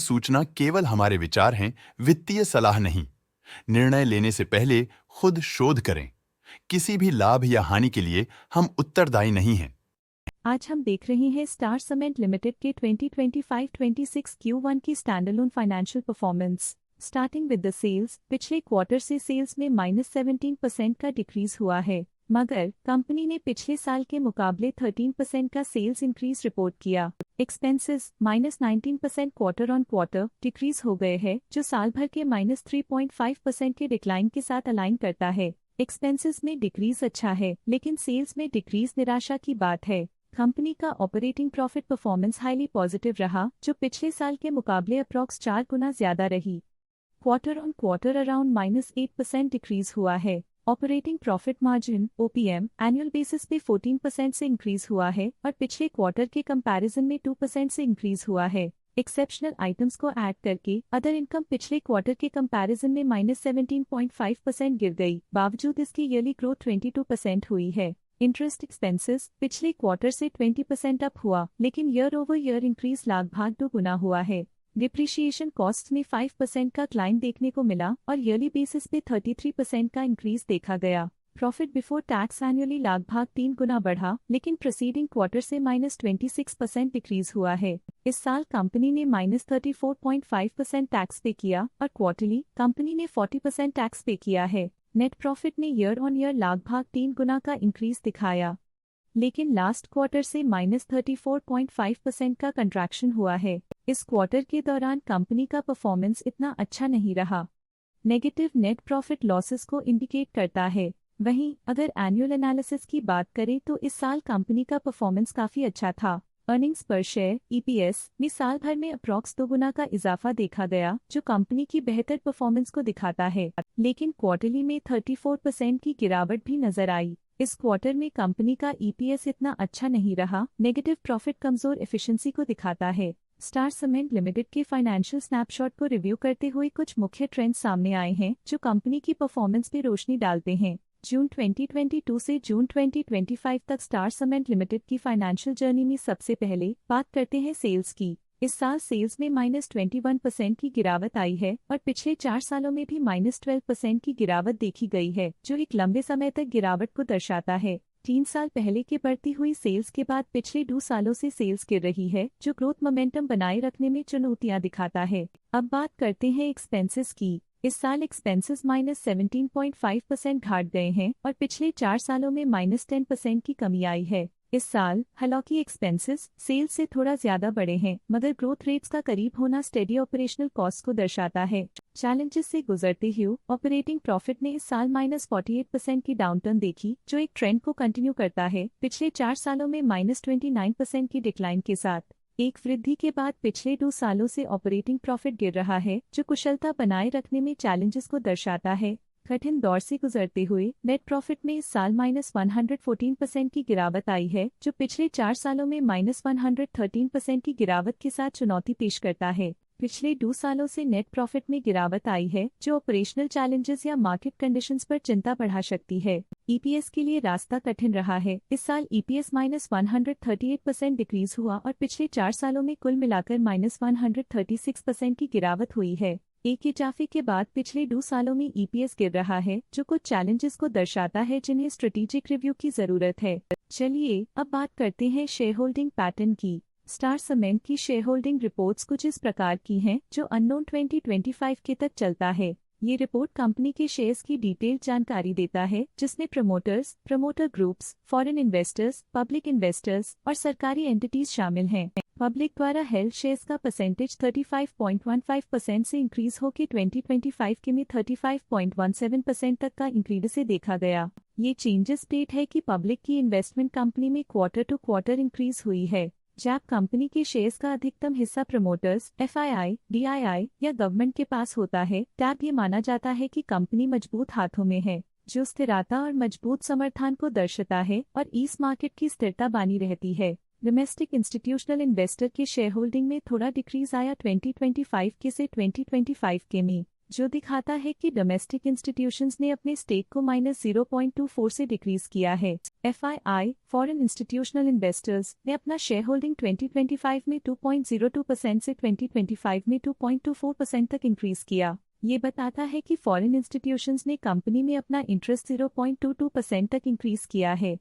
सूचना केवल हमारे विचार हैं, वित्तीय सलाह नहीं। निर्णय लेने से पहले खुद शोध करें। किसी भी लाभ या हानि के लिए हम उत्तरदायी नहीं हैं। आज हम देख रहे हैं स्टार सीमेंट लिमिटेड के 2025-26 Q1 की standalone financial performance. Starting with the sales, पिछले क्वार्टर से सेल्स में -17% का डिक्रीज हुआ है, मगर कंपनी ने पिछले साल के मुकाबले 13% का सेल्स इंक्रीज रिपोर्ट किया। Expenses -19% quarter on quarter decrease हो गए हैं, जो साल भर के -3.5% के डिक्लाइन के साथ अलाइन करता है। एक्सपेंसेस में डिक्रीज अच्छा है, लेकिन सेल्स में डिक्रीज निराशा की बात है। कंपनी का operating profit performance highly positive रहा, जो पिछले साल के मुकाबले अप्रॉक्स 4 गुना ज्यादा रही। Quarter on quarter around -8% decrease हुआ है। Operating profit margin OPM annual basis पे 14% से इंक्रीज हुआ है और पिछले क्वार्टर के कंपैरिजन में 2% से इंक्रीज हुआ है। एक्सेप्शनल आइटम्स को ऐड करके अदर इनकम पिछले क्वार्टर के कंपैरिजन में -17.5% गिर गई, बावजूद इसकी ईयरली ग्रोथ 22% हुई है। इंटरेस्ट एक्सपेंसेस पिछले क्वार्टर से 20% अप हुआ, लेकिन ईयर ओवर ईयर इंक्रीज लगभग 2 गुना हुआ है। डिप्रिशिएशन कॉस्ट में 5% का क्लाइम देखने को मिला और ईयरली बेसिस पे 33% का इंक्रीज देखा गया। प्रॉफिट बिफोर टैक्स एनुअली लगभग 3 गुना बढ़ा, लेकिन प्रीसीडिंग क्वार्टर से -26% डिक्रीज हुआ है। इस साल कंपनी ने -34.5% टैक्स पे किया और क्वार्टरली कंपनी ने 40% टैक्स पे किया है। नेट प्रॉफिट ने ईयर ऑन ईयर लगभग 3 गुना का इंक्रीज दिखाया, लेकिन लास्ट क्वार्टर से -34.5% का कंट्रैक्शन हुआ है। इस क्वार्टर के दौरान कंपनी का परफॉर्मेंस इतना अच्छा नहीं रहा। नेगेटिव नेट प्रॉफिट लॉसेस को इंडिकेट करता है। वहीं अगर एनुअल एनालिसिस की बात करें तो इस साल कंपनी का परफॉर्मेंस काफी अच्छा था। अर्निंग्स पर शेयर EPS में साल भर में अप्रॉक्स 2 गुना का इजाफा देखा गया, जो कंपनी की बेहतर परफॉर्मेंस को दिखाता है। लेकिन क्वार्टरली में 34% की गिरावट भी नजर आई। इस क्वार्टर में कंपनी का EPS इतना अच्छा नहीं रहा। नेगेटिव प्रॉफिट कमजोर एफिशिएंसी को दिखाता है। स्टार सीमेंट लिमिटेड के फाइनेंशियल स्नैपशॉट को रिव्यू करते हुए कुछ मुख्य ट्रेंड्स सामने आए हैं, जो कंपनी की परफॉर्मेंस पे रोशनी डालते हैं। जून 2022 से जून 2025 तक स्टार सीमेंट लिमिटेड की फाइनेंशियल जर्नी में सबसे पहले बात करते हैं सेल्स की। इस साल सेल्स में -21% की गिरावट आई है और पिछले 4 सालों में भी -12% की गिरावट देखी गई है, जो एक लंबे समय तक गिरावट को दर्शाता है। 3 साल पहले के बढ़ती हुई सेल्स के बाद पिछले 2 सालों से सेल्स गिर रही है, जो ग्रोथ मोमेंटम बनाए रखने में चुनौतियां दिखाता है। अब बात करते हैं एक्सपेंसेस की। इस साल एक्सपेंसेस -17.5% घाट गए हैं और पिछले 4 सालों में -10% की कमी आई है। इस साल हालांकि एक्सपेंसेस सेल्स से थोड़ा ज्यादा बढ़े हैं, मगर ग्रोथ रेट्स का करीब होना स्टेडी ऑपरेशनल कॉस्ट को दर्शाता है। चैलेंजेस से गुजरते हुए ऑपरेटिंग प्रॉफिट ने इस साल -48% की डाउनटर्न देखी, जो एक ट्रेंड को कंटिन्यू करता है, पिछले 4 सालों में -29% की डिक्लाइन के साथ। एक वृद्धि के बाद पिछले 2 सालों से ऑपरेटिंग प्रॉफिट गिर रहा है, जो कुशलता बनाए रखने में चैलेंजेस को दर्शाता है। कठिन दौर से गुजरते हुए नेट प्रॉफिट में इस साल -114% की गिरावट आई है, जो पिछले 4 सालों में -113% की गिरावट के साथ चुनौती पेश करता है। पिछले 2 सालों से नेट प्रॉफिट में गिरावट आई है, जो ऑपरेशनल चैलेंजेस या मार्केट कंडीशंस पर चिंता बढ़ा सकती है। EPS के लिए रास्ता कठिन रहा है। इस साल EPS -138% डिक्रीज हुआ और पिछले 4 सालों में कुल मिलाकर -136% की गिरावट हुई है। एक इजाफे के बाद पिछले 2 सालों में EPS गिर रहा है, जो कुछ चैलेंजेस को दर्शाता है जिन्हें स्ट्रेटेजिक रिव्यू की जरूरत है। चलिए अब बात करते हैं शेयर होल्डिंग पैटर्न की। स्टार सीमेंट की शेयर होल्डिंग रिपोर्ट्स कुछ इस प्रकार की हैं, जो अननोन 2025 के तक चलता है। ये रिपोर्ट कंपनी के शेयर्स की डिटेल्ड जानकारी देता है, जिसमें promoters, promoter groups, foreign investors, public investors और सरकारी एंटिटीज शामिल हैं। पब्लिक द्वारा हेल्ड शेयर्स का परसेंटेज 35.15% से इंक्रीज होकर 2025 के में 35.17% तक का इंक्रीज से देखा गया। ये चेंजेस स्टेट है कि पब्लिक की इन्वेस्टमेंट कंपनी में क्वार्टर टू क्वार्टर इंक्रीज हुई है। जब कंपनी के शेयर्स का अधिकतम हिस्सा प्रमोटर्स, FII, DII या गवर्नमेंट के पास होता है, तब ये माना जाता है कि कंपनी मजबूत हाथों में है, जो स्थिरता और मजबूत समर्थन को दर्शाता है और इस मार्केट की स्थिरता बनी रहती है। डोमेस्टिक इंस्टीट्यूशनल इन्वेस्टर के शेयर होल्डिंग में थोड़ा डिक्रीज आया 2025 के से 2025 के में। जो दिखाता है कि डोमेस्टिक इंस्टीट्यूशंस ने अपने स्टेक को -0.24 से डिक्रीज किया है। FII फॉरेन इंस्टीट्यूशनल इन्वेस्टर्स ने अपना शेयर होल्डिंग 2025 में 2.02% से 2025 में 2.24% तक इंक्रीज किया। ये बताता है कि फॉरेन इंस्टीट्यूशंस ने कंपनी में अपना इंटरेस्ट 0.22% तक इंक्रीज किया है।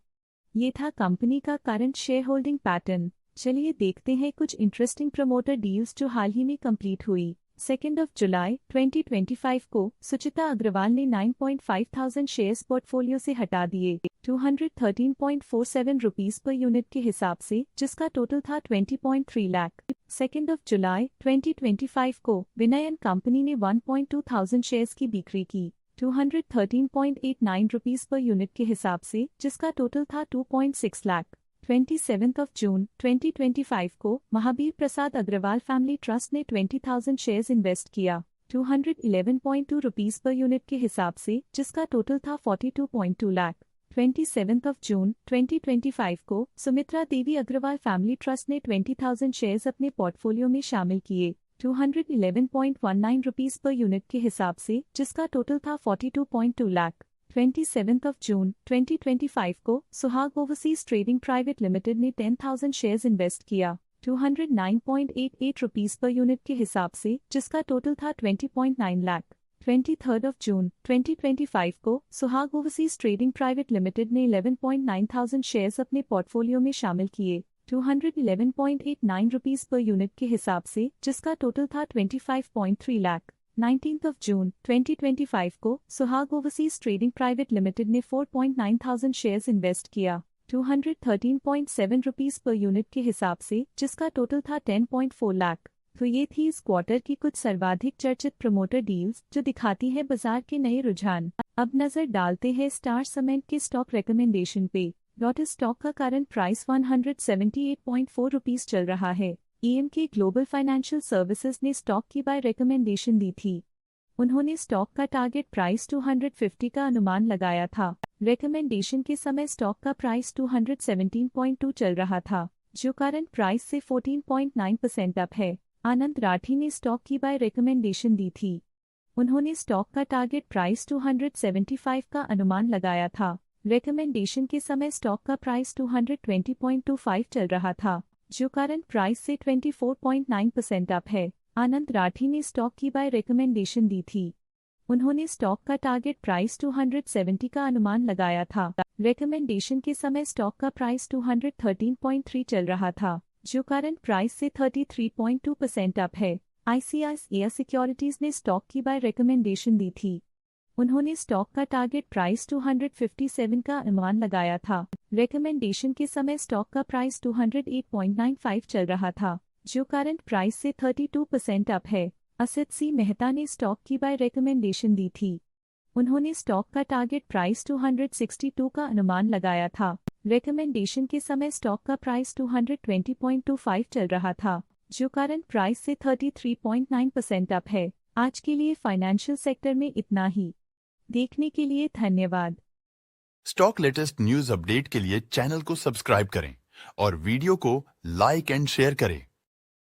ये था कंपनी का करंट शेयर होल्डिंग पैटर्न। चलिए देखते हैं कुछ इंटरेस्टिंग प्रमोटर डील्स जो हाल ही में कंप्लीट हुई। 2 जुलाई 2025 को सुचिता अग्रवाल ने 9,500 शेयर्स पोर्टफोलियो से हटा दिए 213.47 रुपीस पर यूनिट के हिसाब से, जिसका टोटल था 20.3 लाख। 2 जुलाई 2025 को विनय एंड कंपनी ने 1,200 शेयर्स की बिक्री की 213.89 रुपीस पर यूनिट के हिसाब से, जिसका टोटल था 2.6 लाख। 27 जून 2025 को महावीर प्रसाद अग्रवाल फैमिली ट्रस्ट ने 20,000 शेयर्स इन्वेस्ट किया 211.2 रुपीस पर यूनिट के हिसाब से, जिसका टोटल था 42.2 लाख। 27 जून 2025 को सुमित्रा देवी अग्रवाल फैमिली ट्रस्ट ने 20,000 शेयर्स अपने पोर्टफोलियो में शामिल किए 211.19 रुपीस पर यूनिट के हिसाब से, जिसका टोटल था 42.2 लाख। 27 जून 2025 को सुहाग ओवरसीज ट्रेडिंग प्राइवेट लिमिटेड ने 10,000 शेयर्स इन्वेस्ट किया 209.88 रुपीस पर यूनिट के हिसाब से, जिसका टोटल था 20.9 लाख। 23 जून 2025 को सुहाग ओवरसीज ट्रेडिंग प्राइवेट लिमिटेड ने 11,900 शेयर्स अपने पोर्टफोलियो में शामिल किए 211.89 रुपीस पर यूनिट के हिसाब से, जिसका टोटल था 25.3 लाख। 19 जून 2025 को सुहाग ओवरसीज ट्रेडिंग प्राइवेट लिमिटेड ने 4,900 शेयर्स इन्वेस्ट किया 213.7 रुपीस पर यूनिट के हिसाब से, जिसका टोटल था 10.4 लाख। तो ये थी इस क्वार्टर की कुछ सर्वाधिक चर्चित प्रमोटर डील्स जो दिखाती है बाजार के नए रुझान। अब नजर डालते हैं स्टार सीमेंट के स्टॉक रिकमेंडेशन पे। इस स्टॉक का करंट प्राइस 178.4 रुपीस चल रहा है। EMK ग्लोबल फाइनेंशियल सर्विसेज ने स्टॉक की बाय रिकमेंडेशन दी थी। उन्होंने स्टॉक का टारगेट प्राइस 250 का अनुमान लगाया था। रिकमेंडेशन के समय स्टॉक का प्राइस 217.2 चल रहा था, जो करंट प्राइस से 14.9% अप है। आनंद राठी ने स्टॉक की बाय रिकमेंडेशन दी थी। उन्होंने स्टॉक का टारगेट प्राइस 275 का अनुमान लगाया था। रिकमेंडेशन के समय स्टॉक का प्राइस 220.25 चल रहा था, जो करंट प्राइस से 24.9% अप है। आनंद राठी ने स्टॉक की बाय रिकमेंडेशन दी थी। उन्होंने स्टॉक का टारगेट प्राइस 270 का अनुमान लगाया था। रिकमेंडेशन के समय स्टॉक का प्राइस 213.3 चल रहा था, जो करंट प्राइस से 33.2% अप है। ICICI सिक्योरिटीज ने स्टॉक की बाय रिकमेंडेशन दी थी। उन्होंने स्टॉक का टारगेट प्राइस 257 का अनुमान लगाया था। रिकमेंडेशन के समय स्टॉक का प्राइस 208.95 चल रहा था, जो करंट प्राइस से 32% अप है। असित सी मेहता ने स्टॉक की बाय रिकमेंडेशन दी थी। उन्होंने स्टॉक का टारगेट प्राइस 262 का अनुमान लगाया था। रिकमेंडेशन के समय स्टॉक का प्राइस 220.25 चल रहा था, जो करंट प्राइस से 33.9% अप है। आज के लिए फाइनेंशियल सेक्टर में इतना ही। देखने के लिए धन्यवाद। स्टॉक लेटेस्ट न्यूज अपडेट के लिए चैनल को सब्सक्राइब करें और वीडियो को लाइक एंड शेयर करें।